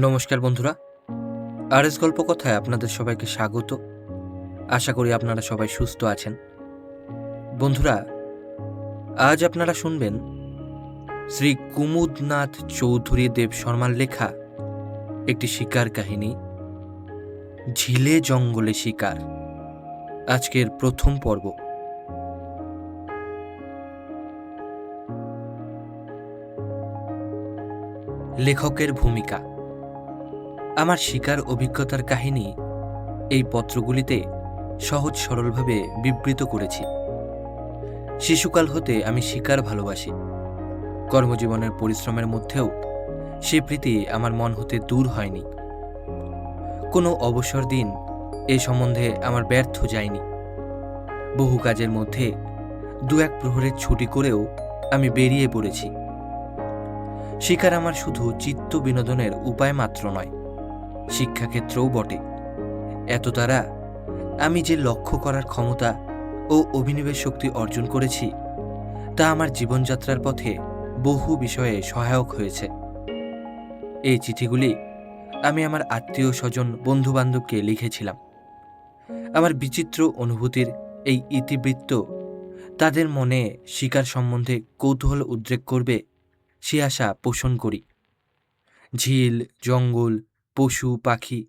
নমস্কার বন্ধুরা, আরএস গল্পকথায় আপনাদের সবাইকে স্বাগত। আশা করি আপনারা সবাই সুস্থ আছেন। বন্ধুরা, আজ আপনারা শুনবেন শ্রী কুমুদনাথ চৌধুরী দেব শর্মার লেখা একটি শিকার কাহিনী, ঝিলে জঙ্গলে শিকার। আজকের প্রথম পর্ব। লেখকের ভূমিকা। আমার শিকার অভিজ্ঞতার কাহিনী এই পত্রগুলিতে সহজ সরলভাবে বিবৃত করেছি। শিশুকাল হতে আমি শিকার ভালোবাসি। কর্মজীবনের পরিশ্রমের মধ্যেও সে প্রীতি আমার মন হতে দূর হয়নি। কোনো অবসর দিন এ সম্বন্ধে আমার ব্যর্থ যায়নি। বহু কাজের মধ্যে দু এক প্রহরের ছুটি করেও আমি বেরিয়ে পড়েছি। শিকার আমার শুধু চিত্ত বিনোদনের উপায় মাত্র নয়, শিক্ষাক্ষেত্রও বটে। এত দ্বারা আমি যে লক্ষ্য করার ক্ষমতা ও অভিনিবেশ শক্তি অর্জন করেছি, তা আমার জীবনযাত্রার পথে বহু বিষয়ে সহায়ক হয়েছে। এই চিঠিগুলি আমি আমার আত্মীয় স্বজন বন্ধুবান্ধবকে লিখেছিলাম। আমার বিচিত্র অনুভূতির এই ইতিবৃত্ত তাদের মনে শিকার সম্বন্ধে কৌতূহল উদ্রেক করবে সে আশা পোষণ করি। ঝিল, জঙ্গল, পশু পাখি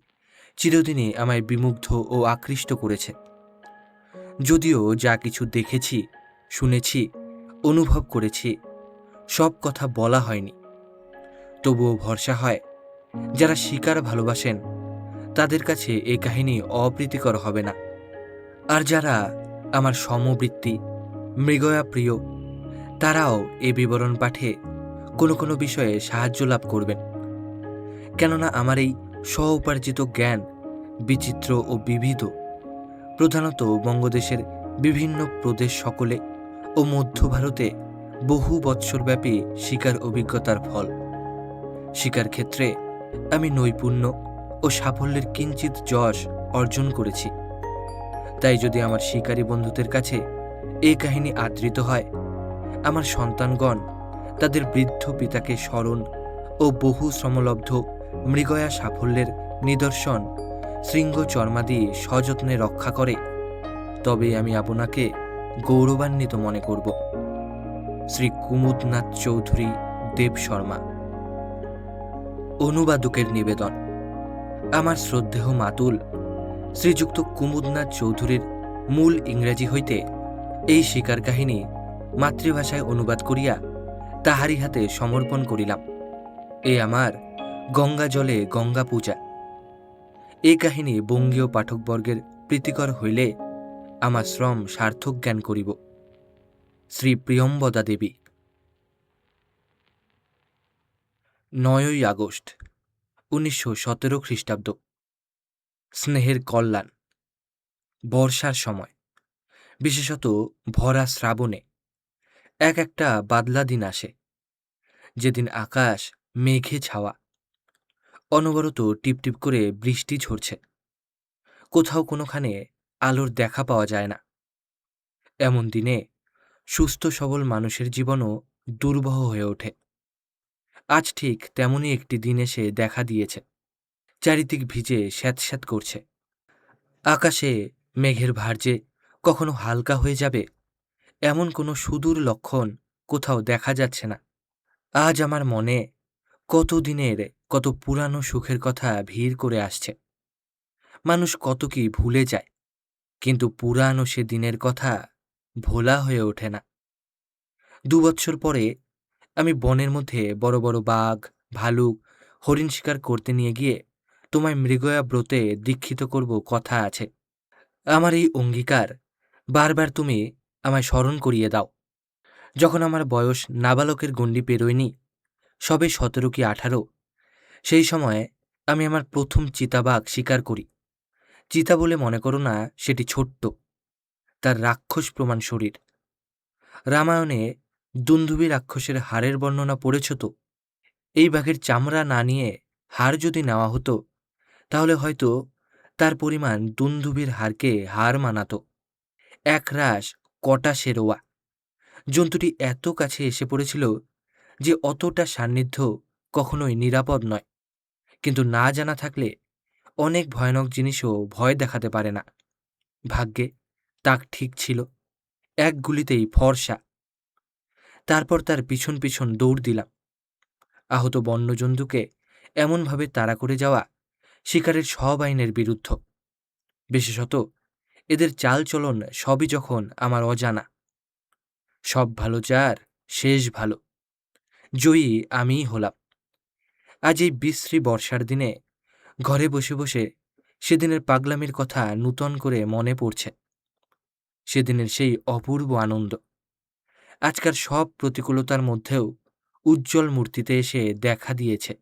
চিরদিনই আমায় বিমুগ্ধ ও আকৃষ্ট করেছে। যদিও যা কিছু দেখেছি, শুনেছি, অনুভব করেছি, সব কথা বলা হয়নি, তবুও ভরসা হয় যারা শিকার ভালোবাসেন তাদের কাছে এই কাহিনী অপ্রীতিকর হবে না। আর যারা আমার সমবৃত্তি, মৃগয়া প্রিয়, তারাও এ বিবরণ পাঠে কোনো কোনো বিষয়ে সাহায্য লাভ করবেন। কেননা আমার এই স্ব-উপার্জিত জ্ঞান বিচিত্র ও বিবিধ, প্রধানত বঙ্গদেশের বিভিন্ন প্রদেশ সকলে ও মধ্য ভারতে বহু বৎসরব্যাপী শিকার অভিজ্ঞতার ফল। শিকার ক্ষেত্রে আমি নৈপুণ্য ও সাফল্যের কিঞ্চিত যশ অর্জন করেছি। তাই যদি আমার শিকারী বন্ধুদের কাছে এই কাহিনী আদৃত হয়, আমার সন্তানগণ তাদের বৃদ্ধ পিতাকে স্মরণ ও বহু শ্রমলব্ধ মৃগয়া সাফল্যের নিদর্শন শৃঙ্গ চর্মাদি সযত্নে রক্ষা করে, তবে আমি আপনাকে গৌরবান্বিত মনে করব। শ্রী কুমুদনাথ চৌধুরী দেব শর্মা। অনুবাদকের নিবেদন। আমার শ্রদ্ধেয় মাতুল শ্রীযুক্ত কুমুদনাথ চৌধুরীর মূল ইংরেজি হইতে এই শিকার কাহিনী মাতৃভাষায় অনুবাদ করিয়া তাহারি হাতে সমর্পণ করিলাম। এ আমার গঙ্গা জলে গঙ্গা পূজা। এই কাহিনী বঙ্গীয় পাঠকবর্গের প্রীতিকর হইলে আমার শ্রম সার্থক জ্ঞান করিব। শ্রী প্রিয়ম্বদা দেবী। 9ই আগস্ট 1917 খ্রিস্টাব্দ। স্নেহের কল্যাণ। বর্ষার সময়, বিশেষত ভরা শ্রাবণে একটা বাদলা দিন আসে, যেদিন আকাশ মেঘে ছাওয়া, অনবরত টিপটিপ করে বৃষ্টি ঝরছে, কোথাও কোনোখানে আলোর দেখা পাওয়া যায় না। এমন দিনে সুস্থ সবল মানুষের জীবনও দুর্বহ হয়ে ওঠে। আজ ঠিক তেমনই একটি দিন এসে দেখা দিয়েছে। চারিদিক ভিজে স্যাঁতস্যাঁত করছে। আকাশে মেঘের ভার যে কখনো হালকা হয়ে যাবে, এমন কোনো সুদূর লক্ষণ কোথাও দেখা যাচ্ছে না। আজ আমার মনে কত দিনের কত পুরানো সুখের কথা ভিড় করে আসছে। মানুষ কত কি ভুলে যায়, কিন্তু পুরানো সে দিনের কথা ভোলা হয়ে ওঠে না। 2 বৎসর পরে আমি বনের মধ্যে বড় বড় বাঘ, ভালুক, হরিণ শিকার করতে নিয়ে গিয়ে তোমায় মৃগয়া ব্রতে দীক্ষিত করব কথা আছে। আমার এই অঙ্গীকার বারবার তুমি আমায় স্মরণ করিয়ে দাও। যখন আমার বয়স নাবালকের গণ্ডি পেরোয়নি, সবে 17 কি 18, সেই সময়ে আমি আমার প্রথম চিতাবাঘ শিকার করি। চিতা বলে মনে করো না সেটি ছোট্ট, তার রাক্ষস প্রমাণ শরীর। রামায়ণে দুন্দুবি রাক্ষসের হাড়ের বর্ণনা পড়েছ তো? এই বাঘের চামড়া না নিয়ে হাড় যদি নেওয়া হতো, তাহলে হয়তো তার পরিমাণ দুন্দুভির হাড়কে হার মানাত। একরাশ কটা শেরোয়া। জন্তুটি এত কাছে এসে পড়েছিল যে অতটা সান্নিধ্য কখনোই নিরাপদ নয়, কিন্তু না জানা থাকলে অনেক ভয়ানক জিনিসও ভয় দেখাতে পারে না। ভাগ্যে তাক ঠিক ছিল, এক গুলিতেই ফর্সা। তারপর তার পিছন পিছন দৌড় দিলাম। আহত বন্যজন্তুকে এমনভাবে তাড়া করে যাওয়া শিকারের সব আইনের বিরুদ্ধ, বিশেষত এদের চালচলন সবই যখন আমার অজানা। সব ভালো যার শেষ ভালো, জয়ী আমিই হলাম। আজ এই বিশ্রী বর্ষার দিনে ঘরে বসে বসে সেদিনের পাগলামির কথা নূতন করে মনে পড়ছে। সেদিনের সেই অপূর্ব আনন্দ আজকার সব প্রতিকূলতার মধ্যেও উজ্জ্বল মূর্তিতে এসে দেখা দিয়েছে।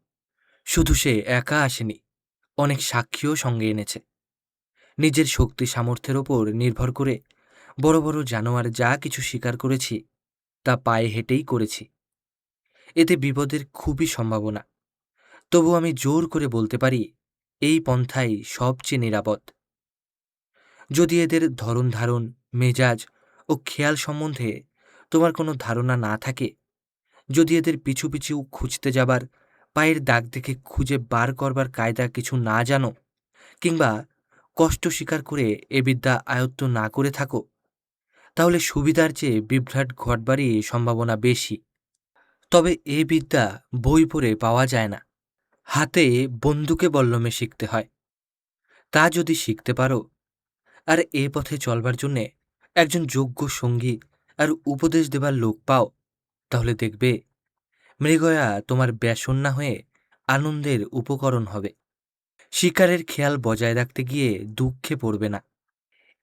শুধু সে একা আসেনি, অনেক সাক্ষীও সঙ্গে এনেছে। নিজের শক্তি সামর্থ্যের ওপর নির্ভর করে বড় বড় জানোয়ার যা কিছু শিকার করেছি তা পায়ে হেঁটেই করেছি। এতে বিপদের খুবই সম্ভাবনা, তবু আমি জোর করে বলতে পারি এই পন্থাই সবচেয়ে নিরাপদ। যদি এদের ধরন ধারণ, মেজাজ ও খেয়াল সম্বন্ধে তোমার কোনো ধারণা না থাকে, যদি এদের পিছু পিছু খুঁজতে যাবার, পায়ের দাগ দেখে খুঁজে বার করবার কায়দা কিছু না জানো, কিংবা কষ্ট স্বীকার করে এ বিদ্যা আয়ত্ত না করে থাকো, তাহলে সুবিধার চেয়ে বিভ্রাট ঘটবারই সম্ভাবনা বেশি। তবে এ বিদ্যা বই পড়ে পাওয়া যায় না, হাতে বন্দুকে বল্লমে শিখতে হয়। তা যদি শিখতে পারো আর এ পথে চলবার জন্যে একজন যোগ্য সঙ্গী আর উপদেশ দেবার লোক পাও, তাহলে দেখবে মৃগয়া তোমার ব্যসন না হয়ে আনন্দের উপকরণ হবে। শিকারের খেয়াল বজায় রাখতে গিয়ে দুঃখে পড়বে না।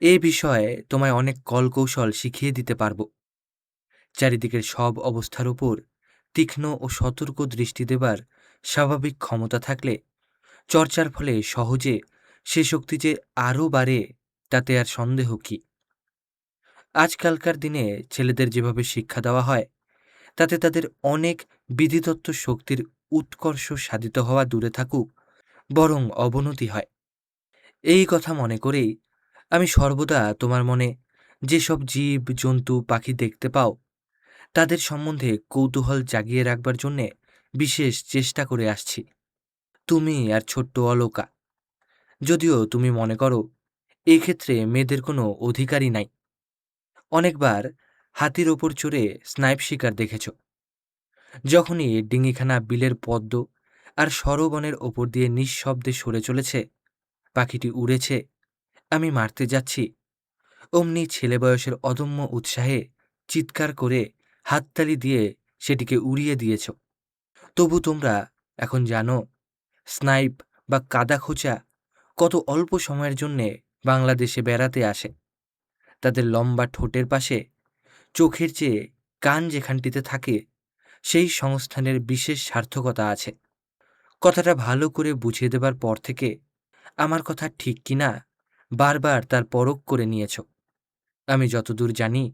এ বিষয়ে তোমায় অনেক কলকৌশল শিখিয়ে দিতে পারব। চারিদিকের সব অবস্থার উপর তীক্ষ্ণ ও সতর্ক দৃষ্টি দেবার স্বাভাবিক ক্ষমতা থাকলে চর্চার ফলে সহজে সে শক্তি যে আরও বাড়ে, তাতে আর সন্দেহ কি। আজকালকার দিনে ছেলেদের যেভাবে শিক্ষা দেওয়া হয়, তাতে তাদের অনেক বিধিদত্ত শক্তির উৎকর্ষ সাধিত হওয়া দূরে থাকুক, বরং অবনতি হয়। এই কথা মনে করেই আমি সর্বদা তোমার মনে যেসব জীব জন্তু পাখি দেখতে পাও, তাদের সম্বন্ধে কৌতূহল জাগিয়ে রাখবার জন্যে বিশেষ চেষ্টা করে আসছি। তুমি আর ছোট্ট অলোকা, যদিও তুমি মনে করো এই ক্ষেত্রে মেয়েদের কোনো অধিকারই নাই। অনেকবার হাতির ওপর চড়ে স্নাইপ শিকার দেখেছ। যখনই ডিঙিখানা বিলের পদ্ম আর সরবনের ওপর দিয়ে নিঃশব্দে সরে চলেছে, পাখিটি উড়েছে, আমি মারতে যাচ্ছি, অমনি ছেলে বয়সের অদম্য উৎসাহে চিৎকার করে হাততালি দিয়ে সেটিকে উড়িয়ে দিয়েছ। তবু তোমরা এখন জানো স্নাইপ বা কাদাখোঁচা কত অল্প সময়ের জন্যে বাংলাদেশে বেড়াতে আসে। তাদের লম্বা ঠোঁটের পাশে চোখের চেয়ে কান যেখানটিতে থাকে, সেই সংস্থানের বিশেষ সার্থকতা আছে। কথাটা ভালো করে বুঝিয়ে দেবার পর থেকে আমার কথা ঠিক কিনা বারবার তার পরখ করে নিয়েছ। আমি যতদূর জানি,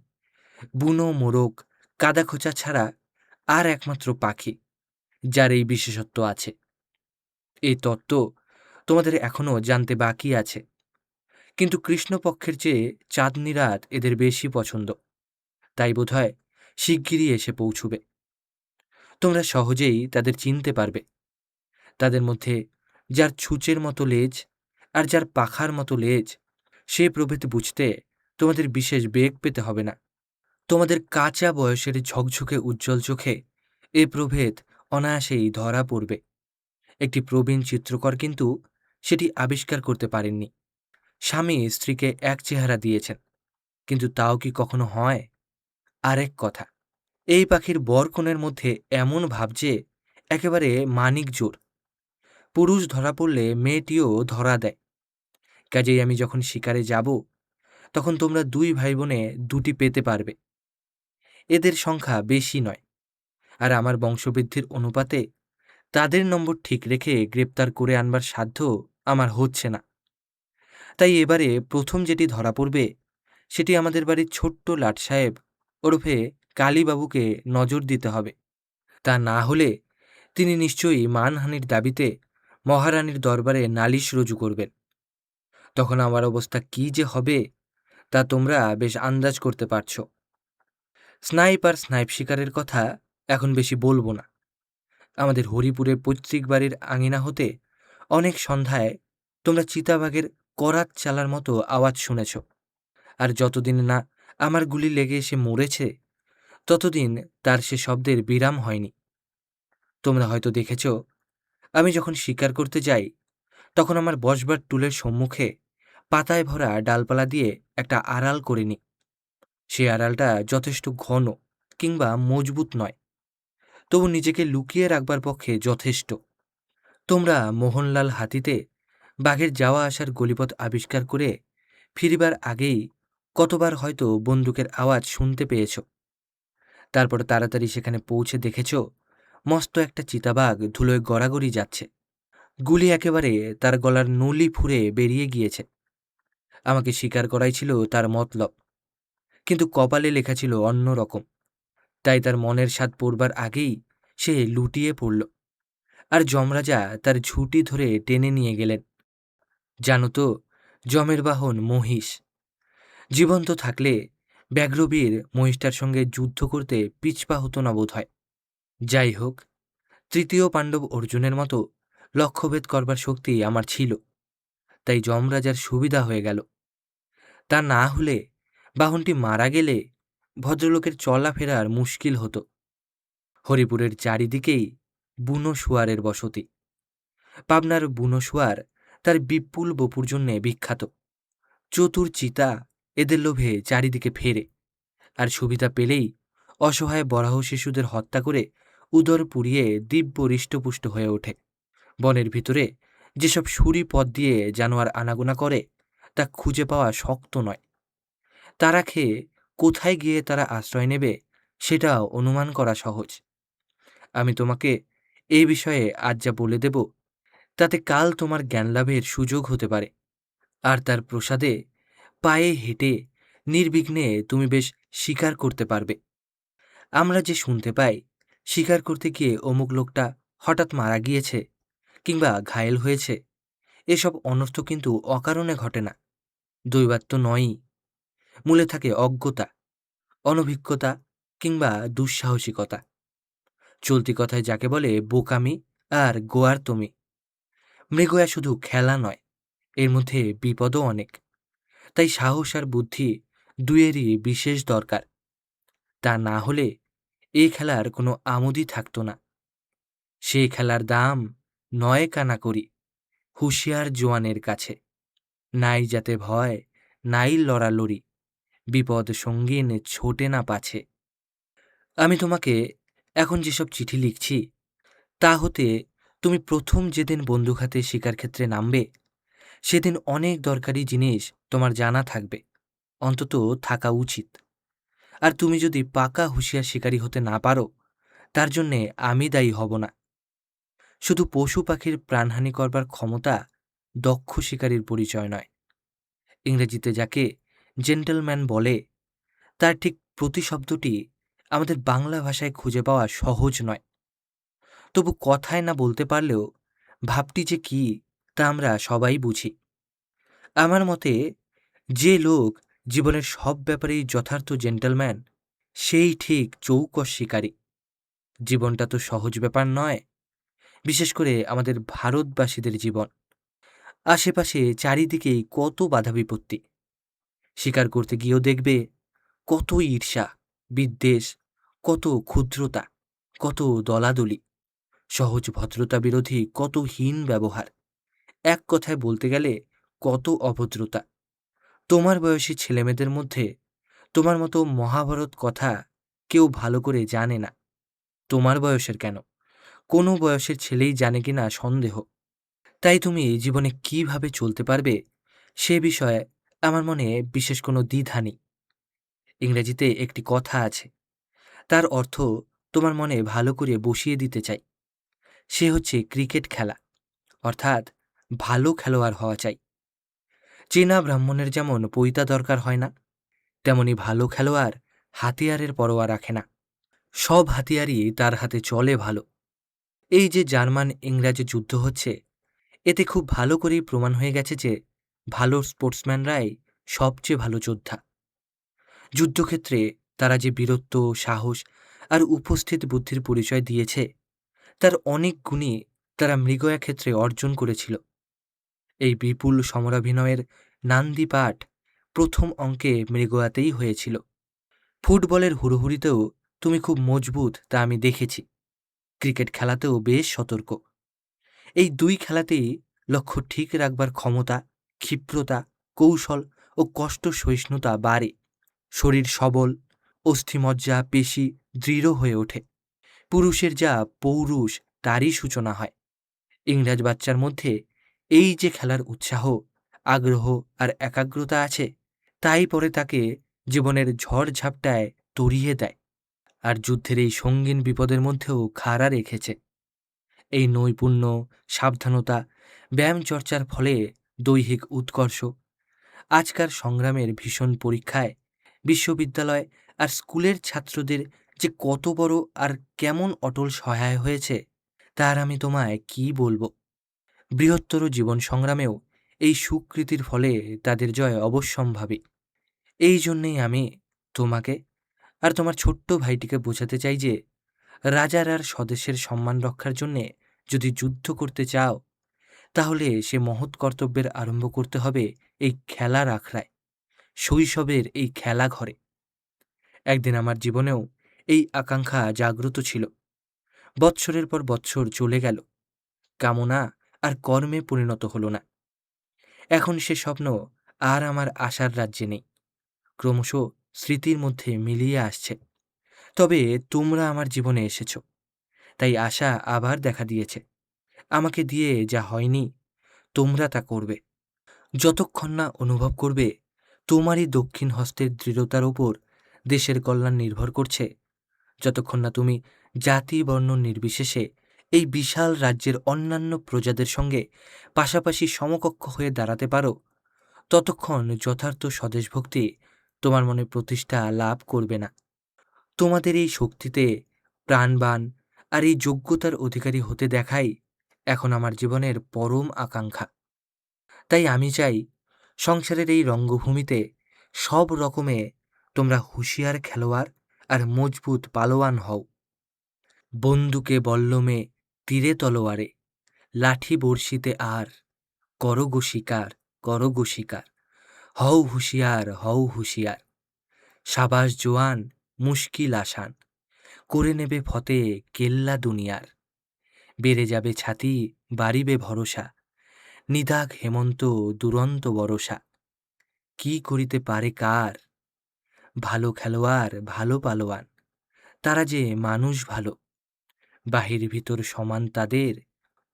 বুনো মোরগ কাদাখোঁচা ছাড়া আর একমাত্র পাখি যার এই বিশেষত্ব আছে। এই তত্ত্ব তোমাদের এখনও জানতে বাকি আছে, কিন্তু কৃষ্ণপক্ষের চেয়ে চাঁদনি রাত এদের বেশি পছন্দ, তাই বোধহয় শিগগিরই এসে পৌঁছবে। তোমরা সহজেই তাদের চিনতে পারবে। তাদের মধ্যে যার ছুঁচের মতো লেজ আর যার পাখার মতো লেজ, সে প্রভেদ বুঝতে তোমাদের বিশেষ বেগ পেতে হবে না। তোমাদের কাঁচা বয়সের ঝকঝকে উজ্জ্বল চোখে এ প্রভেদ অনায়াসেই ধরা পড়বে। একটি প্রবীণ চিত্রকর কিন্তু সেটি আবিষ্কার করতে পারেননি। স্বামী স্ত্রীকে এক চেহারা দিয়েছেন, কিন্তু তাও কি কখনো হয়? আরেক কথা, এই পাখির বরকনের মধ্যে এমন ভাব যে একেবারে মানিক জোর। পুরুষ ধরা পড়লে মেয়েটিও ধরা দেয়। কাজেই আমি যখন শিকারে যাব, তখন তোমরা দুই ভাই বোনে দুটি পেতে পারবে। এদের সংখ্যা বেশি নয়, আর আমার বংশবৃদ্ধির অনুপাতে তাদের নম্বর ঠিক রেখে গ্রেপ্তার করে আনবার সাধ্য আমার হচ্ছে না। তাই এবারে প্রথম যেটি ধরা পড়বে, সেটি আমাদের বাড়ির ছোট্ট লাট সাহেব ওরফে কালীবাবুকে নজর দিতে হবে। তা না হলে তিনি নিশ্চয়ই মানহানির দাবিতে মহারানীর দরবারে নালিশ রুজু করবেন। তখন আমার অবস্থা কি যে হবে তা তোমরা বেশ আন্দাজ করতে পারছো। স্নাইপ আর স্নাইপ শিকারের কথা এখন বেশি বলবো না। আমাদের হরিপুরের পৈতৃক বাড়ির আঙিনা হতে অনেক সন্ধ্যায় তোমরা চিতাবাঘের করাত চালার মতো আওয়াজ শুনেছ। আর যতদিন না আমার গুলি লেগে এসে মরেছে ততদিন তার সে শব্দের বিরাম হয়নি। তোমরা হয়তো দেখেছ, আমি যখন শিকার করতে যাই তখন আমার বসবার টুলের সম্মুখে পাতায় ভরা ডালপালা দিয়ে একটা আড়াল করে নিই। সে আড়ালটা যথেষ্ট ঘন কিংবা মজবুত নয়, তবু নিজেকে লুকিয়ে রাখবার পক্ষে যথেষ্ট। তোমরা মোহনলাল হাতিতে বাঘের যাওয়া আসার গলিপথ আবিষ্কার করে ফিরিবার আগেই কতবার হয়তো বন্দুকের আওয়াজ শুনতে পেয়েছ। তারপর তাড়াতাড়ি সেখানে পৌঁছে দেখেছ মস্ত একটা চিতাবাঘ ধুলোয় গড়াগড়ি যাচ্ছে। গুলি একেবারে তার গলার নলি ফুঁড়ে বেরিয়ে গিয়েছে। আমাকে শিকার করাই ছিল তার মতলব, কিন্তু কপালে লেখা ছিল অন্য রকম। তাই তার মনের স্বাদ পড়বার আগেই সে লুটিয়ে পড়ল, আর যমরাজা তার ঝুঁটি ধরে টেনে নিয়ে গেলেন। জানো তো, যমের বাহন মহিষ। জীবন্ত থাকলে ব্যাঘ্রবীর মহিষটার সঙ্গে যুদ্ধ করতে পিছপা হতো না বোধ হয়। যাই হোক, তৃতীয় পাণ্ডব অর্জুনের মতো লক্ষ্যভেদ করবার শক্তি আমার ছিল, তাই যমরাজার সুবিধা হয়ে গেল। তা না হলে বাহনটি মারা গেলে ভদ্রলোকের চলাফেরা আর মুশকিল হতো। হরিপুরের চারিদিকেই বুনো শুয়ারের বসতি। পাবনার বুনো শুয়ার তার বিপুল বপুর জন্যে বিখ্যাত। চতুর চিতা এদের লোভে চারিদিকে ফেরে, আর সুবিধা পেলেই অসহায় বরাহ শিশুদের হত্যা করে উদর পুড়িয়ে দিব্য হৃষ্টপুষ্ট হয়ে ওঠে। বনের ভিতরে যেসব সুরি পথ দিয়ে জানোয়ার আনাগোনা করে তা খুঁজে পাওয়া শক্ত নয়। তারা খেয়ে কোথায় গিয়ে তারা আশ্রয় নেবে সেটা অনুমান করা সহজ। আমি তোমাকে এই বিষয়ে আজ যা বলে দেব তাতে কাল তোমার জ্ঞানলাভের সুযোগ হতে পারে, আর তার প্রসাদে পায়ে হেঁটে নির্বিঘ্নে তুমি বেশ শিকার করতে পারবে। আমরা যে শুনতে পাই শিকার করতে গিয়ে অমুক লোকটা হঠাৎ মারা গিয়েছে কিংবা ঘায়েল হয়েছে, এসব অনর্থ কিন্তু অকারণে ঘটে না, দৈবাত্য নয়ই। মূলে থাকে অজ্ঞতা, অনভিজ্ঞতা কিংবা দুঃসাহসিকতা। চলতি কথায় যাকে বলে বোকামি আর গোয়ার্তমি। মৃগয়া শুধু খেলা নয়, এর মধ্যে বিপদও অনেক। তাই সাহস আর বুদ্ধি দুয়েরই বিশেষ দরকার। তা না হলে এই খেলার কোনো আমোদই থাকত না। সে খেলার দাম নয় কানা করি হুঁশিয়ার জোয়ানের কাছে। নাই যাতে ভয়, নাই লড়ালড়ি, বিপদ সঙ্গীন ছোটে না পাছে। আমি তোমাকে এখন যেসব চিঠি লিখছি তা হতে তুমি প্রথম যেদিন বন্দুক হাতে শিকার ক্ষেত্রে নামবে সেদিন অনেক দরকারি জিনিস তোমার জানা থাকবে, অন্তত থাকা উচিত। আর তুমি যদি পাকা হুঁশিয়ার শিকারী হতে না পারো তার জন্যে আমি দায়ী হব না। শুধু পশু পাখির প্রাণহানি করবার ক্ষমতা দক্ষ শিকারীর পরিচয় নয়। ইংরেজিতে যাকে জেন্টলম্যান বলে তার ঠিক প্রতিশব্দটি আমাদের বাংলা ভাষায় খুঁজে পাওয়া সহজ নয়। তবু কথায় না বলতে পারলেও ভাবটি যে কি তা আমরা সবাই বুঝি। আমার মতে যে লোক জীবনের সব ব্যাপারেই যথার্থ জেন্টলম্যান সেই ঠিক চৌকস শিকারী। জীবনটা তো সহজ ব্যাপার নয়, বিশেষ করে আমাদের ভারতবাসীদের জীবন। আশেপাশে চারিদিকেই কত বাধা বিপত্তি। শিকার করতে গিয়েও দেখবে কত ঈর্ষা, বিদ্বেষ, কত ক্ষুদ্রতা, কত দলাদলি, সহজ ভদ্রতা বিরোধী কত হীন ব্যবহার, এক কথায় বলতে গেলে কত অভদ্রতা। তোমার বয়সী ছেলেমেয়েদের মধ্যে তোমার মতো মহাভারত কথা কেউ ভালো করে জানে না। তোমার বয়সের কেন, কোনো বয়সের ছেলেই জানে কিনা সন্দেহ। তাই তুমি জীবনে কিভাবে চলতে পারবে সে বিষয়ে আমার মনে বিশেষ কোনো দ্বিধা নেই। ইংরেজিতে একটি কথা আছে, তার অর্থ তোমার মনে ভালো করে বসিয়ে দিতে চাই। সে হচ্ছে ক্রিকেট খেলা, অর্থাৎ ভালো খেলোয়াড় হওয়া চাই। চীনা ব্রাহ্মণের যেমন পৈতা দরকার হয় না, তেমনি ভালো খেলোয়াড় হাতিয়ারের পরোয়া রাখে না। সব হাতিয়ারই তার হাতে চলে ভালো। এই যে জার্মান ইংরাজি যুদ্ধ হচ্ছে, এতে খুব ভালো করেই প্রমাণ হয়ে গেছে যে ভালো স্পোর্টসম্যানরাই সবচেয়ে ভালো যোদ্ধা। যুদ্ধক্ষেত্রে তারা যে বীরত্ব, সাহস আর উপস্থিত বুদ্ধির পরিচয় দিয়েছে, তার অনেক গুণই তারা মৃগয়া ক্ষেত্রে অর্জন করেছিল। এই বিপুল সমরাভিনয়ের নান্দি পাঠ প্রথম অঙ্কে মৃগয়াতেই হয়েছিল। ফুটবলের হুড়োহুড়িতেও তুমি খুব মজবুত, তা আমি দেখেছি। ক্রিকেট খেলাতেও বেশ সতর্ক। এই দুই খেলাতেই লক্ষ্য ঠিক রাখবার ক্ষমতা, ক্ষিপ্রতা, কৌশল ও কষ্ট সহিষ্ণুতা বাড়ে। শরীর সবল, অস্থিমজ্জা, পেশি দৃঢ় হয়ে ওঠে। পুরুষের যা পৌরুষ, তারই সূচনা হয়। ইংরাজ বাচ্চার মধ্যে এই যে খেলার উৎসাহ, আগ্রহ আর একাগ্রতা আছে, তাই পরে তাকে জীবনের ঝড় ঝাপটায় তরিয়ে দেয়, আর যুদ্ধের এই সঙ্গীন বিপদের মধ্যেও খাড়া রেখেছে। এই নৈপুণ্য, সাবধানতা, ব্যায়াম চর্চার ফলে দৈহিক উৎকর্ষ আজকার সংগ্রামের ভীষণ পরীক্ষায় বিশ্ববিদ্যালয় আর স্কুলের ছাত্রদের যে কত বড় আর কেমন অটল সহায় হয়েছে, তার আমি তোমায় কি বলবো। বৃহত্তর জীবন সংগ্রামেও এই সুকৃতির ফলে তাদের জয় অবশ্যম্ভাবী। এই জন্যেই আমি তোমাকে আর তোমার ছোট্ট ভাইটিকে বোঝাতে চাই যে রাজার আর স্বদেশের সম্মান রক্ষার জন্যে যদি যুদ্ধ করতে চাও, তাহলে সে মহৎ কর্তব্যের আরম্ভ করতে হবে এই খেলার আখড়ায়, শৈশবের এই খেলা ঘরে। একদিন আমার জীবনেও এই আকাঙ্ক্ষা জাগ্রত ছিল। বৎসরের পর বৎসর চলে গেল, কামনা আর কর্মে পরিণত হলো না। এখন সে স্বপ্ন আর আমার আশার রাজ্যে নেই, ক্রমশ স্মৃতির মধ্যে মিলিয়ে আসছে। তবে তোমরা আমার জীবনে এসেছ, তাই আশা আবার দেখা দিয়েছে। আমাকে দিয়ে যা হয়নি, তোমরা তা করবে। যতক্ষণ না অনুভব করবে তোমারই দক্ষিণ হস্তের দৃঢ়তার ওপর দেশের কল্যাণ নির্ভর করছে, যতক্ষণ না তুমি জাতি বর্ণ নির্বিশেষে এই বিশাল রাজ্যের অন্যান্য প্রজাদের সঙ্গে পাশাপাশি সমকক্ষ হয়ে দাঁড়াতে পারো, ততক্ষণ যথার্থ স্বদেশভক্তি তোমার মনে প্রতিষ্ঠা লাভ করবে না। তোমাদের এই শক্তিতে প্রাণবান আর এই যোগ্যতার অধিকারী হতে দেখাই এখন আমার জীবনের পরম আকাঙ্ক্ষা। তাই আমি চাই সংসারের এই রঙ্গভূমিতে সব রকমে তোমরা হুঁশিয়ার খেলোয়াড় আর মজবুত পালোয়ান হও। বন্দুকে বল্লমে, তীরে তলোয়ারে, লাঠি বড়শিতে আর করো গো শিকার, করো গো শিকার। হও হুঁশিয়ার, হও হুঁশিয়ার। সাবাস জোয়ান, মুশকিল আসান, করে নেবে ফতে কেল্লা দুনিয়ার। বেড়ে যাবে ছাতি, বাড়িবে ভরসা, নিদাঘ হেমন্ত দুরন্ত বরষা। কি করিতে পারে কার, ভালো খেলোয়াড় ভালো পালোয়ান, তারা যে মানুষ ভালো, বাহির ভিতর সমান তাদের,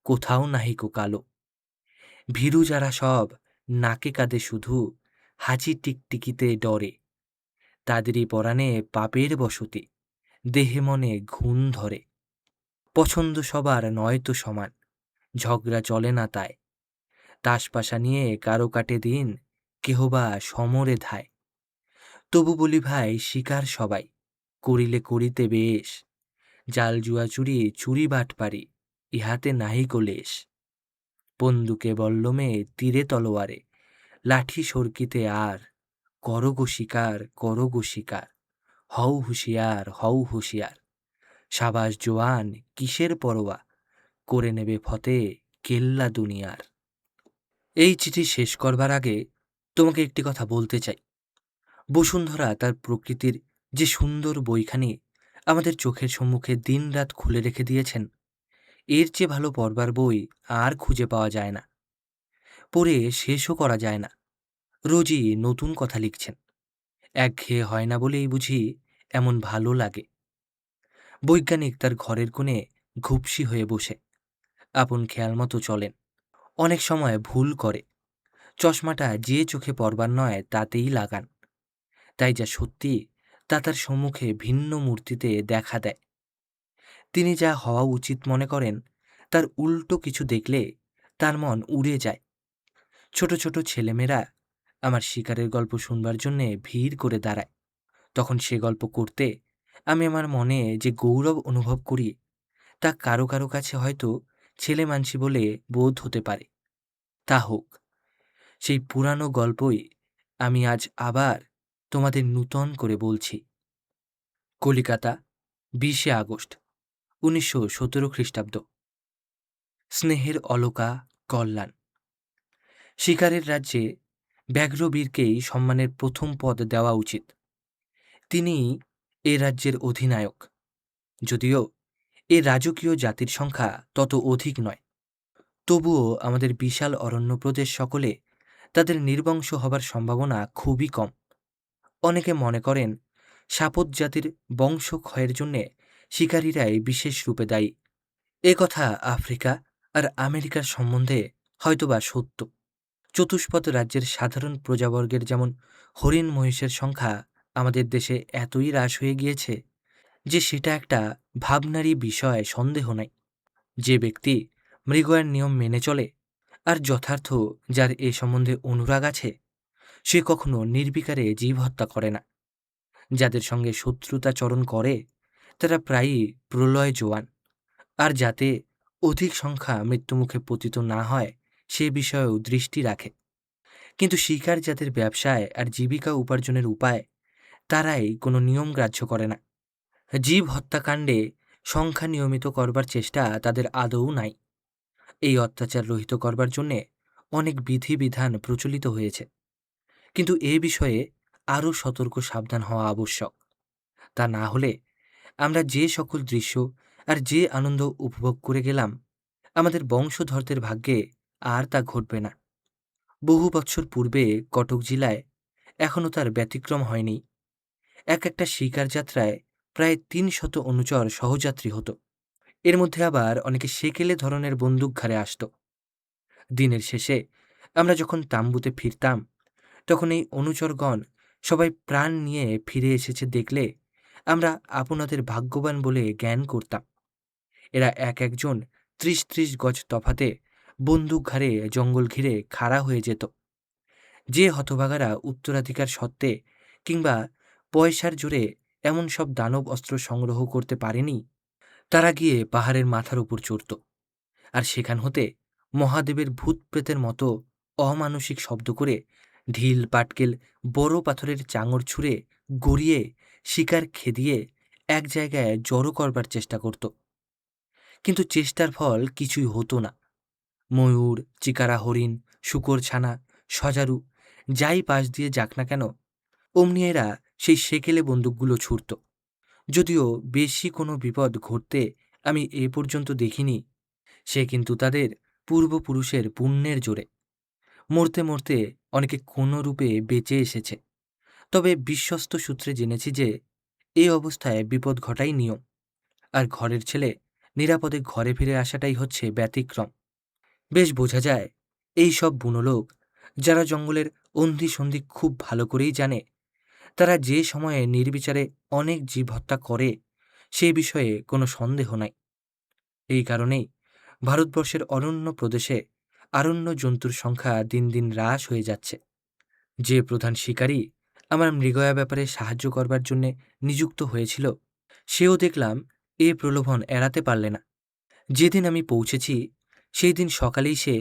কোথাও নাহিকো কালো। ভীরু যারা সব নাকে কাঁদে শুধু, হাঁচি টিকটিকিতে ডরে, তাদেরই পরাণে পাপের বসতি, দেহে মনে ঘুণ ধরে। পছন্দ সবার নয়তো সমান, ঝগড়া চলে না তাই, তাসপাশা নিয়ে কারো কাটে দিন, কেহ বা সমরে ধায়। তবু বলি ভাই শিকার সবাই, করিলে করিতে বেশ, জাল জুয়া চুরি চুরি বাট পারি, ইহাতে নাহিকো লেশ। বন্দুকে বল্লমে, তীরে তলোয়ারে, লাঠি সরকিতে আর, করো গো শিকার, করো গো শিকার। হও হুঁশিয়ার, হও হুঁশিয়ার। সাবাস জোয়ান, কিসের পরোয়া, করে নেবে ফতে কেল্লা দুনিয়ার। এই চিঠি শেষ করবার আগে তোমাকে একটি কথা বলতে চাই। বসুন্ধরা তার প্রকৃতির যে সুন্দর বইখানি আমাদের চোখের সম্মুখে দিনরাত খুলে রেখে দিয়েছেন, এর চেয়ে ভালো পড়বার বই আর খুঁজে পাওয়া যায় না, পড়ে শেষও করা যায় না। রোজই নতুন কথা লিখছেন, একঘেয়ে হয় না বলেই বুঝি এমন ভালো লাগে। বৈজ্ঞানিক তার ঘরের কোণে ঘুপসি হয়ে বসে আপন খেয়াল মতো চলেন, অনেক সময় ভুল করে, চশমাটা যে চোখে পড়বার নয় তাতেই লাগান, তাই যা সত্যি তা তার সম্মুখে ভিন্ন মূর্তিতে দেখা দেয়। তিনি যা হওয়া উচিত মনে করেন, তার উল্টো কিছু দেখলে তার মন উড়ে যায়। ছোট ছোট ছেলেমেয়েরা আমার শিকারের গল্প শুনবার জন্যে ভিড় করে দাঁড়ায়, তখন সে গল্প করতে আমি আমার মনে যে গৌরব অনুভব করি, তা কারো কারো কাছে হয়তো ছেলে মানসি বলে বোধ হতে পারে। তা হোক, সেই পুরানো গল্পই আমি আজ আবার তোমাদের নূতন করে বলছি। কলিকাতা, 20শে আগস্ট 1917 খ্রিস্টাব্দ। স্নেহের অলকা, কল্যাণ। শিকারের রাজ্যে ব্যাঘ্রবীরকেই সম্মানের প্রথম পদ দেওয়া উচিত। তিনিই এ রাজ্যের অধিনায়ক, যদিও এ রাজকীয় জাতির সংখ্যা তত অধিক নয়। তবুও আমাদের বিশাল অরণ্য প্রদেশ সকলে তাদের নির্বংশ হবার সম্ভাবনা খুবই কম। অনেকে মনে করেন সাপত জাতির বংশক্ষয়ের জন্যে শিকারীরাই বিশেষ রূপে দায়ী। এ কথা আফ্রিকা আর আমেরিকার সম্বন্ধে হয়তোবা সত্য। চতুষ্পদ রাজ্যের সাধারণ প্রজাবর্গের যেমন হরিণ মহিষের সংখ্যা আমাদের দেশে এতই হ্রাস হয়ে গিয়েছে যে সেটা একটা ভাবনারই বিষয়, সন্দেহ নাই। যে ব্যক্তি মৃগয়ার নিয়ম মেনে চলে আর যথার্থ যার এ সম্বন্ধে অনুরাগ আছে, সে কখনো নির্বিকারে জীব হত্যা করে না। যাদের সঙ্গে শত্রুতাচরণ করে তারা প্রায়ই প্রলয় জোয়ান, আর যাতে অধিক সংখ্যা মৃত্যুমুখে পতিত না হয় সে বিষয়েও দৃষ্টি রাখে। কিন্তু শিকার যাদের ব্যবসায় আর জীবিকা উপার্জনের উপায়, তারাই কোনো নিয়ম গ্রাহ্য করে না। জীব হত্যাকাণ্ডে সংখ্যা নিয়মিত করবার চেষ্টা তাদের আদৌ নাই। এই অত্যাচার রহিত করবার জন্যে অনেক বিধিবিধান প্রচলিত হয়েছে, কিন্তু এ বিষয়ে আরও সতর্ক সাবধান হওয়া আবশ্যক। তা না হলে আমরা যে সকল দৃশ্য আর যে আনন্দ উপভোগ করে গেলাম, আমাদের বংশধরদের ভাগ্যে আর তা ঘটবে না। বহু বৎসর পূর্বে কটক জেলায় এখনও তার ব্যতিক্রম হয়নি। একটা শিকার যাত্রায় প্রায় ৩০০ অনুচর সহযাত্রী হতো। এর মধ্যে আবার অনেকে সেকেলে ধরনের বন্দুক ঘাড়ে আসত। দিনের শেষে আমরা যখন তাঁবুতে ফিরতাম, তখন এই অনুচরগণ সবাই প্রাণ নিয়ে ফিরে এসেছে দেখলে আমরা আপনাদের ভাগ্যবান বলে জ্ঞান করতাম। এরা এক একজন ৩০-৩০ গজ তফাতে বন্দুক ঘাড়ে জঙ্গল ঘিরে খাড়া হয়ে যেত। যে হতভাগারা উত্তরাধিকার সত্ত্বে কিংবা পয়সার জোরে এমন সব দানব অস্ত্র সংগ্রহ করতে পারেনি, তারা গিয়ে পাহাড়ের মাথার উপর চড়ত, আর সেখান হতে মহাদেবের ভূত প্রেতের মতো অমানসিক শব্দ করে ঢিল পাটকেল বড় পাথরের চাঙড় ছুঁড়ে গড়িয়ে শিকার খেদিয়ে এক জায়গায় জড়ো করবার চেষ্টা করত। কিন্তু চেষ্টার ফল কিছুই হতো না। ময়ূর, চিকারা হরিণ, শূকর ছানা, সজারু যাই পাশ দিয়ে যাক না কেন, অমনি এরা সেই সেকেলে বন্দুকগুলো ছুড়ত। যদিও বেশি কোনো বিপদ ঘটতে আমি এ পর্যন্ত দেখিনি, সে কিন্তু তাদের পূর্বপুরুষের পুণ্যের জোরে। মরতে মরতে অনেকে কোনো রূপে বেঁচে এসেছে। তবে বিশ্বস্ত সূত্রে জেনেছি যে এই অবস্থায় বিপদ ঘটাই নিয়ম, আর ঘরের ছেলে নিরাপদে ঘরে ফিরে আসাটাই হচ্ছে ব্যতিক্রম। বেশ বোঝা যায় এই সব বুনো লোক, যারা জঙ্গলের অন্ধি সন্ধি খুব ভালো করেই জানে, তারা যে সময়ে নির্বিচারে অনেক জীব হত্যা করে সে বিষয়ে কোনো সন্দেহ নাই। এই কারণেই ভারতবর্ষের অরণ্য প্রদেশে আরণ্য জন্তুর সংখ্যা দিন দিন হ্রাস হয়ে যাচ্ছে। যে প্রধান শিকারী আমার মৃগয়া ব্যাপারে সাহায্য করবার জন্যে নিযুক্ত হয়েছিল, সেও দেখলাম এ প্রলোভন এড়াতে পারলে না। যেদিন আমি পৌঁছেছি সেই দিন সকালেই সে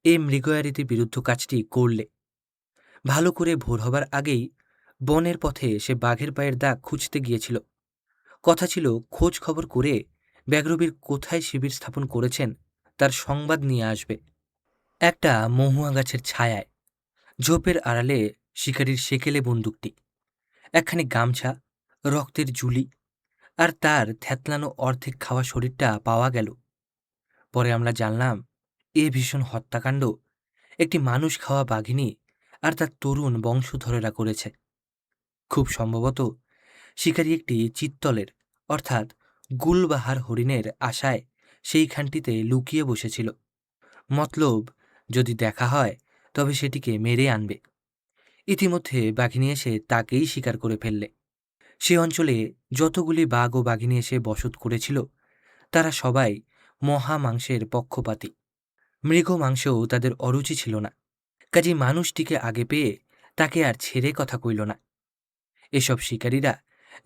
এ মৃগয়ারীতি বিরুদ্ধ কাজটি করলে। ভালো করে ভোর হবার আগেই বনের পথে সে বাঘের পায়ের দাগ খুঁজতে গিয়েছিল। কথা ছিল খোঁজ খবর করে ব্যাঘ্রবীর কোথায় শিবির স্থাপন করেছেন তার সংবাদ নিয়ে আসবে। একটা মহুয়া গাছের ছায়ায় ঝোপের আড়ালে শিকারীর সেকেলে বন্দুকটি, একখানি গামছা, রক্তের জুলি আর তার থ্যাতলানো অর্ধেক খাওয়া শরীরটা পাওয়া গেল। পরে আমরা জানলাম এ ভীষণ হত্যাকাণ্ড একটি মানুষ খাওয়া বাঘিনী আর তার তরুণ বংশধরেরা করেছে। খুব সম্ভবত শিকারী একটি চিত্তলের অর্থাৎ গুলবাহার হরিণের আশায় সেইখানটিতে লুকিয়ে বসেছিল। মতলব যদি দেখা হয় তবে সেটিকে মেরে আনবে। ইতিমধ্যে বাঘিনী এসে তাকেই শিকার করে ফেললে। সে অঞ্চলে যতগুলি বাঘ ও বাঘিনী এসে বসত করেছিল তারা সবাই মহা মাংসের পক্ষপাতী। মৃগ মাংসও তাদের অরুচি ছিল না। কাজেই মানুষটিকে আগে পেয়ে তাকে আর ছেড়ে কথা কইল না। এসব শিকারীরা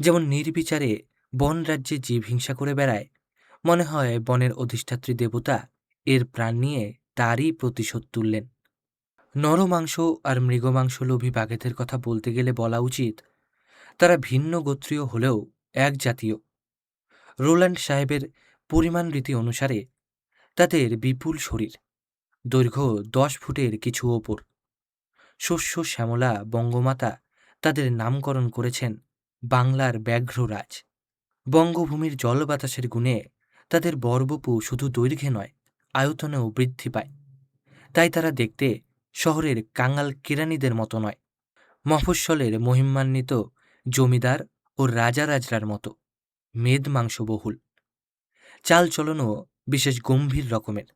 যেমন নির্বিচারে বন রাজ্যে জীব হিংসা করে বেড়ায়, মনে হয় বনের অধিষ্ঠাত্রী দেবতা এর প্রাণ নিয়ে তারই প্রতিশোধ তুললেন। নরমাংস আর মৃগমাংসলোভী বাঘেদের কথা বলতে গেলে বলা উচিত তারা ভিন্ন গোত্রীয় হলেও এক জাতীয়। রোল্যান্ড সাহেবের পরিমাণ রীতি অনুসারে তাদের বিপুল শরীর, দৈর্ঘ্য 10 ফুটের কিছু ওপর। শস্য শ্যামলা বঙ্গমাতা তাদের নামকরণ করেছেন বাংলার ব্যাঘ্ররাজ। বঙ্গভূমির জল বাতাসের গুণে তাদের বর্বপু শুধু দৈর্ঘ্যে নয়, আয়তনেও বৃদ্ধি পায়। তাই তারা দেখতে শহরের কাঙাল কেরানিদের মতো নয়, মফস্বলের মহিমান্বিত জমিদার ও রাজারাজরার মতো মেদ মাংসবহুল। চালচলনও বিশেষ গম্ভীর রকমের।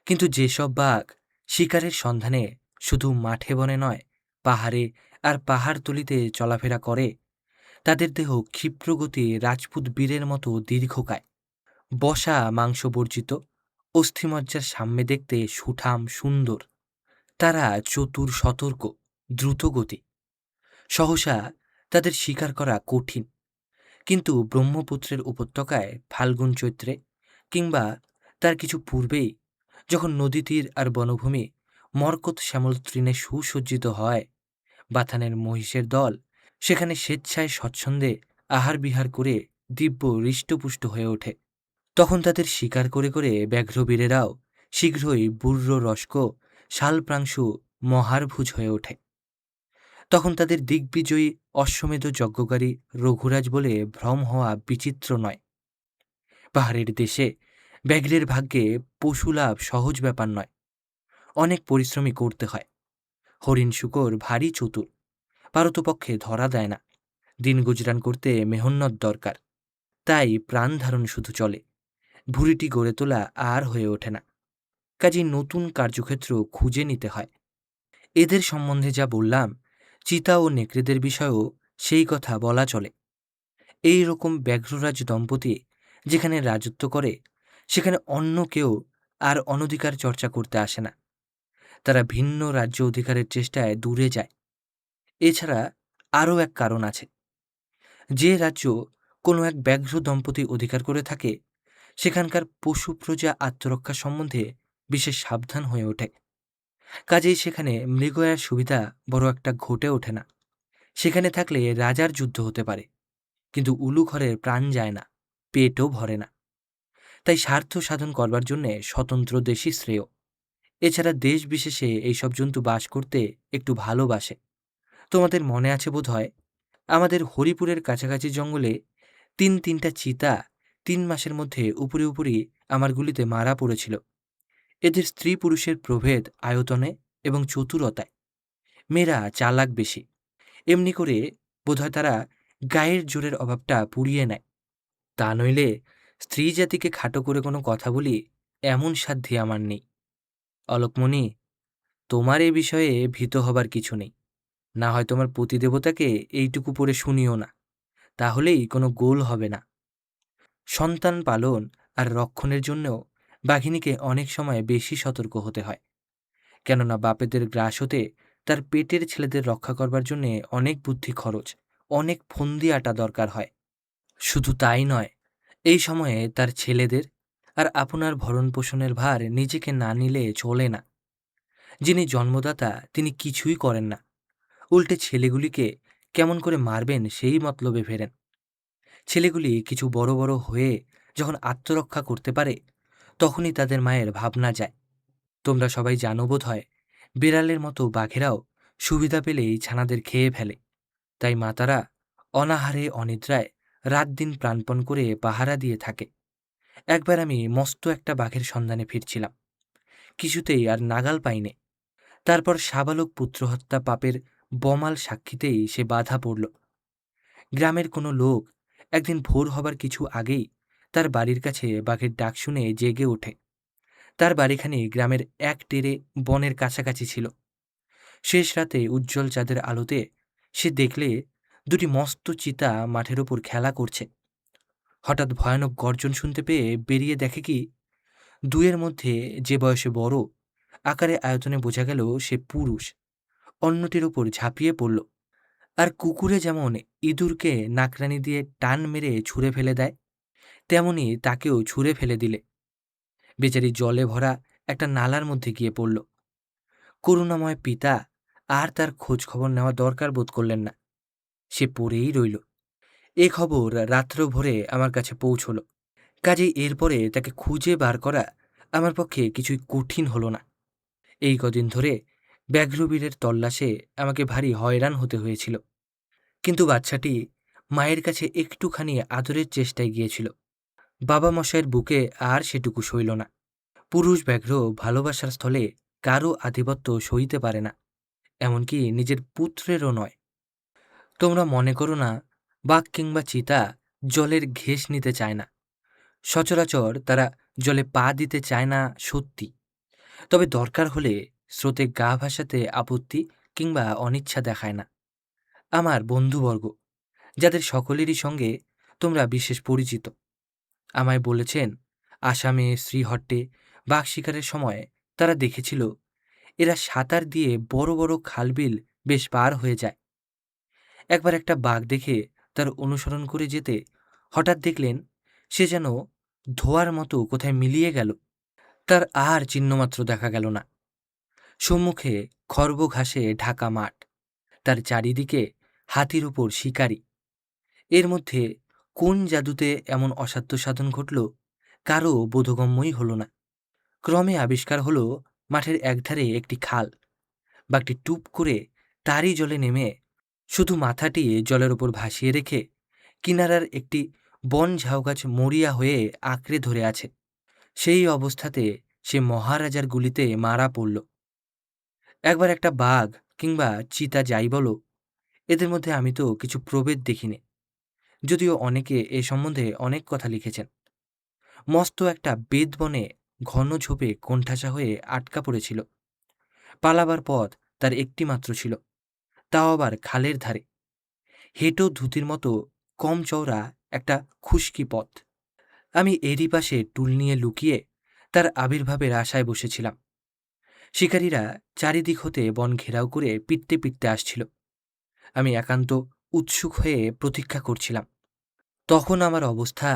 কিন্তু যেসব বাঘ শিকারের সন্ধানে শুধু মাঠে বনে নয়, পাহাড়ে আর পাহাড়তলিতে চলাফেরা করে, তাদের দেহ ক্ষিপ্রগতি রাজপুত বীরের মতো দীর্ঘকায়, বসা মাংসবর্জিত, অস্থিমজ্জার সামনে দেখতে সুঠাম সুন্দর। তারা চতুর সতর্ক, দ্রুতগতি। সহসা তাদের শিকার করা কঠিন, কিন্তু ব্রহ্মপুত্রের উপত্যকায় ফাল্গুন চৈত্রে কিংবা তার কিছু পূর্বেই, যখন নদীতীর আর বনভূমি মরকত শ্যামল তৃণে সুসজ্জিত হয়, বাথানের মহিষের দল সেখানে স্বেচ্ছায় স্বচ্ছন্দে আহার বিহার করে দিব্য হৃষ্টপুষ্ট হয়ে ওঠে। তখন তাদের শিকার করে করে ব্যাঘ্রবীরেরাও শীঘ্রই বুর্র রস্ক শালপ্রাংশু মহারভুজ হয়ে ওঠে। তখন তাদের দিগ্বিজয়ী অশ্বমেধ যজ্ঞকারী রঘুরাজ বলে ভ্রম হওয়া বিচিত্র নয়। পাহাড়ের দেশে ব্যাঘ্রের ভাগ্যে পশুলাভ সহজ ব্যাপার নয়, অনেক পরিশ্রমী করতে হয়। হরিণ শুকর ভারী চতুর, পারতপক্ষে ধরা দেয় না। দিন গুজরান করতে মেহন্নত দরকার, তাই প্রাণ ধারণ শুধু চলে, ভুঁড়িটি গড়ে তোলা আর হয়ে ওঠে না। কাজেই নতুন কার্যক্ষেত্র খুঁজে নিতে হয়। এদের সম্বন্ধে যা বললাম, চিতা ও নেকড়েদের বিষয়েও সেই কথা বলা চলে। এই রকম ব্যাঘ্ররাজ দম্পতি যেখানে রাজত্ব করে, সেখানে অন্য কেউ আর অনধিকার চর্চা করতে আসে না। তারা ভিন্ন রাজ্য অধিকারের চেষ্টায় দূরে যায়। এছাড়া আরও এক কারণ আছে। যে রাজ্য কোনো এক ব্যাঘ্র দম্পতি অধিকার করে থাকে, সেখানকার পশু প্রজা আত্মরক্ষা সম্বন্ধে বিশেষ সাবধান হয়ে ওঠে। কাজেই সেখানে মৃগয়ার সুবিধা বড় একটা ঘটে ওঠে না। সেখানে থাকলে রাজার যুদ্ধ হতে পারে, কিন্তু উলু ঘরের প্রাণ যায় না, পেটও ভরে না। তাই স্বার্থ সাধন করবার জন্যে স্বতন্ত্র দেশই শ্রেয়। এছাড়া দেশ বিশেষে এইসব জন্তু বাস করতে একটু ভালোবাসে। তোমাদের মনে আছে বোধ হয়, আমাদের হরিপুরের কাছাকাছি জঙ্গলে তিনটা চিতা 3 মাসের মধ্যে উপরে উপরই আমার গুলিতে মারা পড়েছিল। এদের স্ত্রী পুরুষের প্রভেদ আয়তনে এবং চতুরতায়। মেয়েরা চালাক বেশি, এমনি করে বোধহয় তারা গায়ের জোরের অভাবটা পুড়িয়ে নেয়। তা নইলে স্ত্রী জাতিকে খাটো করে কোনো কথা বলি এমন সাধ্যি আমার নেই। অলোকমণি, তোমার এ বিষয়ে ভীত হবার কিছু নেই। না হয় তোমার পতিদেবতাকে এইটুকু পড়ে শুনিও না, তাহলেই কোনো গোল হবে না। সন্তান পালন আর রক্ষণের জন্যও বাঘিনীকে অনেক সময় বেশি সতর্ক হতে হয়। কেননা বাপেদের গ্রাস হতে তার পেটের ছেলেদের রক্ষা করবার জন্যে অনেক বুদ্ধি খরচ, অনেক ফন্দি আটা দরকার হয়। শুধু তাই নয়, এই সময়ে তার ছেলেদের আর আপনার ভরণ পোষণের ভার নিজেকে না নিলে চলে না। যিনি জন্মদাতা তিনি কিছুই করেন না, উল্টে ছেলেগুলিকে কেমন করে মারবেন সেই মতলবে ফেরেন। ছেলেগুলি কিছু বড় বড় হয়ে যখন আত্মরক্ষা করতে পারে, তখনই তাদের মায়ের ভাবনা যায়। তোমরা সবাই জানো বোধ হয়, বিড়ালের মতো বাঘেরাও সুবিধা পেলেই ছানাদের খেয়ে ফেলে। তাই মাতারা অনাহারে অনিদ্রায় রাত দিন প্রাণপণ করে পাহারা দিয়ে থাকে। একবার আমি মস্ত একটা বাঘের সন্ধানে ফিরছিলাম, কিছুতেই আর নাগাল পাইনে। তারপর সাবালক পুত্র হত্যা পাপের বমাল সাক্ষীতেই সে বাধা পড়ল। গ্রামের কোনো লোক একদিন ভোর হবার কিছু আগেই তার বাড়ির কাছে বাঘের ডাক শুনে জেগে ওঠে। তার বাড়িখানি গ্রামের এক টেরে বনের কাছাকাছি ছিল। শেষ রাতে উজ্জ্বল চাঁদের আলোতে সে দেখলে দুটি মস্ত চিতা মাঠের ওপর খেলা করছে। হঠাৎ ভয়ানক গর্জন শুনতে পেয়ে বেরিয়ে দেখে কি, দুয়ের মধ্যে যে বয়সে বড়, আকারে আয়তনে বোঝা গেল সে পুরুষ, অন্যটির ওপর ঝাঁপিয়ে পড়ল। আর কুকুরে যেমন ইঁদুরকে নাকরানি দিয়ে টান মেরে ছুঁড়ে ফেলে দেয়, তেমনি তাকেও ছুঁড়ে ফেলে দিলে। বেচারি জলে ভরা একটা নালার মধ্যে গিয়ে পড়ল। করুণাময় পিতা আর তার খোঁজ খবর নেওয়া দরকার বোধ করলেন না। সে পড়েই রইল। এ খবর রাত্র ভোরে আমার কাছে পৌঁছল। কাজেই এরপরে তাকে খুঁজে বার করা আমার পক্ষে কিছুই কঠিন হলো না। এই কদিন ধরে ব্যাঘ্রবীরের তল্লাশে আমাকে ভারী হয়রান হতে হয়েছিল। কিন্তু বাচ্চাটি মায়ের কাছে একটুখানি আদরের চেষ্টায় গিয়েছিল। বাবা মশাইয়ের বুকে আর সেটুকু সইল না। পুরুষ ব্যাঘ্র ভালোবাসার স্থলে কারও আধিপত্য সইতে পারে না, এমনকি নিজের পুত্রেরও নয়। তোমরা মনে করো না বাঘ কিংবা চিতা জলের ঘেঁষ নিতে চায় না। সচরাচর তারা জলে পা দিতে চায় না সত্যি, তবে দরকার হলে স্রোতে গা ভাসাতে আপত্তি কিংবা অনিচ্ছা দেখায় না। আমার বন্ধুবর্গ, যাদের সকলেরই সঙ্গে তোমরা বিশেষ পরিচিত, আমায় বলেছেন আসামে শ্রীহট্টে বাঘ শিকারের সময় তারা দেখেছিল এরা সাঁতার দিয়ে বড় বড় খালবিল বেশ পার হয়ে যায়। একবার একটা বাঘ দেখে তার অনুসরণ করে যেতে হঠাৎ দেখলেন সে যেন ধোঁয়ার মতো কোথায় মিলিয়ে গেল। তার আর চিহ্নমাত্র দেখা গেল না। সম্মুখে খর্ব ঘাসে ঢাকা মাঠ, তার চারিদিকে হাতির উপর শিকারী। এর মধ্যে কোন জাদুতে এমন অসাধ্য সাধন ঘটল কারও বোধগম্যই হল না। ক্রমে আবিষ্কার হলো মাঠের একধারে একটি খাল। বাঘটি টুপ করে তারই জলে নেমে শুধু মাথাটি জলের ওপর ভাসিয়ে রেখে কিনারার একটি বন ঝাউগাছ মরিয়া হয়ে আঁকড়ে ধরে আছে। সেই অবস্থাতে সে মহারাজার গুলিতে মারা পড়ল। একবার একটা বাঘ কিংবা চিতা যাই বলো, এদের মধ্যে আমি তো কিছু প্রভেদ দেখিনি, যদিও অনেকে এ সম্বন্ধে অনেক কথা লিখেছেন। মস্ত একটা বেদবনে ঘন ঝোপে কোণঠাসা হয়ে আটকা পড়েছিল। পালাবার পথ তার একটি মাত্র ছিল, তাও আবার খালের ধারে। হেঁটো ধুতির মতো কম চওড়া একটা খুশকি পথ। আমি এরই পাশে টুল নিয়ে লুকিয়ে তার আবির্ভাবের আশায় বসেছিলাম। শিকারীরা চারিদিক হতে বন ঘেরাও করে পিটতে পিটতে আসছিল। আমি একান্ত উৎসুক হয়ে প্রতীক্ষা করছিলাম। তখন আমার অবস্থা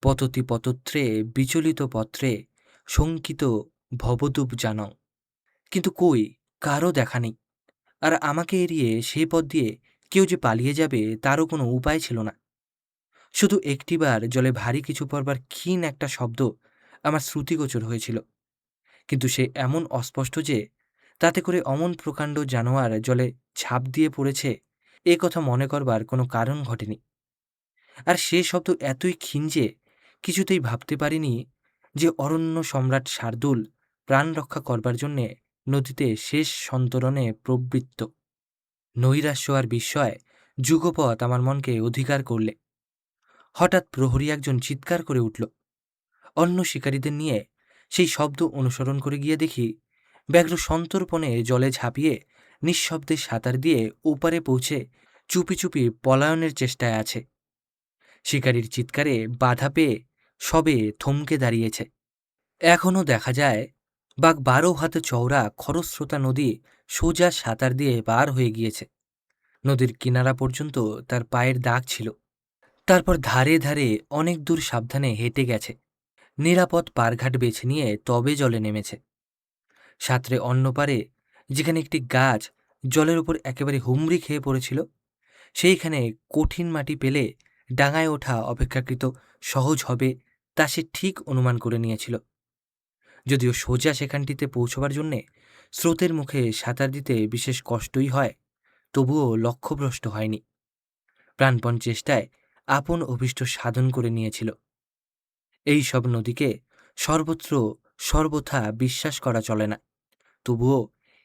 পততি পতত্রে বিচলিত পত্রে শঙ্কিত ভবদূপ জানং। কিন্তু কই, কারও দেখা নেই। আর আমাকে এড়িয়ে সেই পথ দিয়ে কেউ যে পালিয়ে যাবে তারও কোনো উপায় ছিল না। শুধু একটিবার জলে ভারী কিছু পড়বার ক্ষীণ একটা শব্দ আমার শ্রুতিগোচর হয়েছিল, কিন্তু সে এমন অস্পষ্ট যে তাতে করে অমন প্রকাণ্ড জানোয়ার জলে ঝাঁপ দিয়ে পড়েছে এ কথা মনে করবার কোনো কারণ ঘটেনি। আর সে শব্দ এতই ক্ষীণ যে কিছুতেই ভাবতে পারিনি যে অরণ্য সম্রাট শার্দুল প্রাণ রক্ষা করবার জন্যে নদীতে শেষ সন্তরণে প্রবৃত্ত। নৈরাশ্য আর বিস্ময় যুগপৎ আমার মনকে অধিকার করলে। হঠাৎ প্রহরী একজন চিৎকার করে উঠল। অন্য শিকারীদের নিয়ে সেই শব্দ অনুসরণ করে গিয়ে দেখি ব্যাঘ্র সন্তর্পণে জলে ঝাঁপিয়ে নিঃশব্দে সাঁতার দিয়ে ওপারে পৌঁছে চুপি চুপি পলায়নের চেষ্টায় আছে। শিকারীর চিৎকারে বাধা পেয়ে সবে থমকে দাঁড়িয়েছে। এখনও দেখা যায় বাঘ 12 হাত চওড়া খরস্রোতা নদী সোজা সাঁতার দিয়ে পার হয়ে গিয়েছে। নদীর কিনারা পর্যন্ত তার পায়ের দাগ ছিল। তারপর ধারে ধারে অনেক দূর সাবধানে হেঁটে গেছে। নিরাপদ পারঘাট বেছে নিয়ে তবে জলে নেমেছে। সাঁতরে অন্য পারে যেখানে একটি গাছ জলের উপর একেবারে হুমড়ি খেয়ে পড়েছিল, সেইখানে কঠিন মাটি পেলে ডাঙায় ওঠা অপেক্ষাকৃত সহজ হবে তা সে ঠিক অনুমান করে নিয়েছিল। যদিও সোজা সেখানটিতে পৌঁছবার জন্যে স্রোতের মুখে সাঁতার দিতে বিশেষ কষ্টই হয়, তবুও লক্ষ্যভ্রষ্ট হয়নি। প্রাণপণ চেষ্টায় আপন অভীষ্ট সাধন করে নিয়েছিল। এই সব নদীকে সর্বত্র সর্বথা বিশ্বাস করা চলে না, তবুও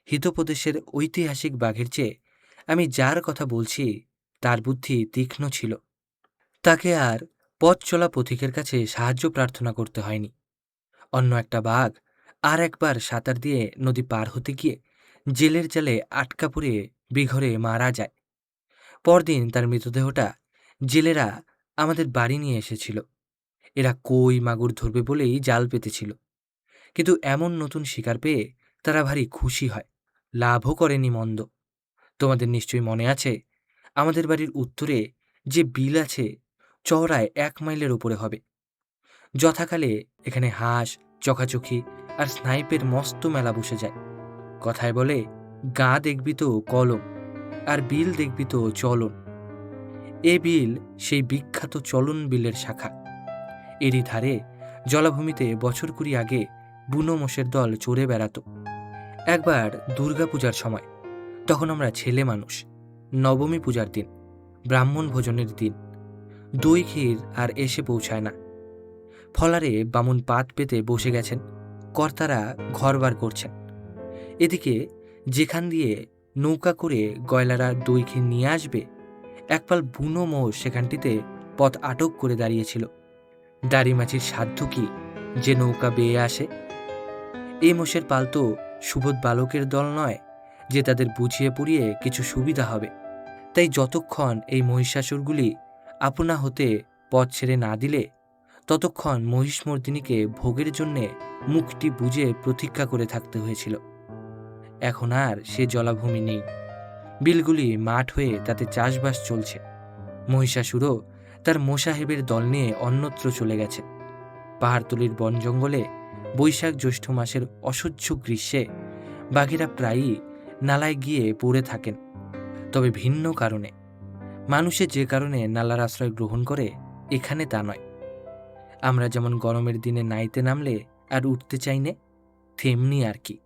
হিতোপদেশের ঐতিহাসিক বাঘের চেয়ে আমি যার কথা বলছি তার বুদ্ধি তীক্ষ্ণ ছিল। তাকে আর পথ চলা পথিকের কাছে সাহায্য প্রার্থনা করতে হয়নি। অন্য একটা বাঘ আর একবার সাঁতার দিয়ে নদী পার হতে গিয়ে জেলের জালে আটকা পড়ে বিঘরে মারা যায়। পরদিন তার মৃতদেহটা জেলেরা আমাদের বাড়ি নিয়ে এসেছিল। এরা কই মাগুর ধরবে বলেই জাল পেতেছিল, কিন্তু এমন নতুন শিকার পেয়ে তারা ভারী খুশি হয়, লাভও করেনি মন্দ। তোমাদের নিশ্চয়ই মনে আছে, আমাদের বাড়ির উত্তরে যে বিল আছে চওড়ায় 1 মাইলের ওপরে হবে। যথাকালে এখানে হাঁস, চকাচকি আর স্নাইপের মস্ত মেলা বসে যায়। কথায় বলে, গা দেখবি তো কলম, আর বিল দেখবি তো চলন। এ বিল সেই বিখ্যাত চলন বিলের শাখা। এরই ধারে জলাভূমিতে বছর 20 আগে বুনো মোষের দল চড়ে বেড়াতো। একবার দুর্গাপূজার সময়, তখন আমরা ছেলে মানুষ, নবমী পূজার দিন, ব্রাহ্মণ ভোজনের দিন, দই ক্ষীর আর এসে পৌঁছায় না। ফলারে বামুন পাত পেতে বসে গেছেন, কর্তারা ঘরবার করছেন। এদিকে যেখান দিয়ে নৌকা করে গয়লারা দই ক্ষীর নিয়ে আসবে, একপাল বুনো মোষ সেখানটিতে পথ আটক করে দাঁড়িয়েছিল। দাড়িমাছির সাধ্য কি যে নৌকা বেয়ে আসে? এই মোষের পাল তো সুবোধ বালকের দল নয় যে তাদের বুঝিয়ে পুড়িয়ে কিছু সুবিধা হবে। তাই যতক্ষণ এই মহিষাসুরগুলি আপনা হতে পথ ছেড়ে না দিলে, ততক্ষণ মহিষমর্দিনীকে ভোগের জন্যে মুখটি বুজে প্রতীক্ষা করে থাকতে হয়েছিল। এখন আর সে জলাভূমি নেই। বিলগুলি মাঠ হয়ে তাতে চাষবাস চলছে। মহিষাসুরও তার মোসাহেবের দল নিয়ে অন্যত্র চলে গেছে। পাহাড়তলির বন জঙ্গলে বৈশাখ জ্যৈষ্ঠ মাসের অসহ্য গ্রীষ্মে বাঘেরা প্রায়ই নালায় গিয়ে পড়ে থাকেন, তবে ভিন্ন কারণে। মানুষে যে কারণে নালার আশ্রয় গ্রহণ করে, এখানে তা নয়। আমরা যেমন গরমের দিনে নাইতে নামলে আর উঠতে চাই নে, তেমনি আর কি।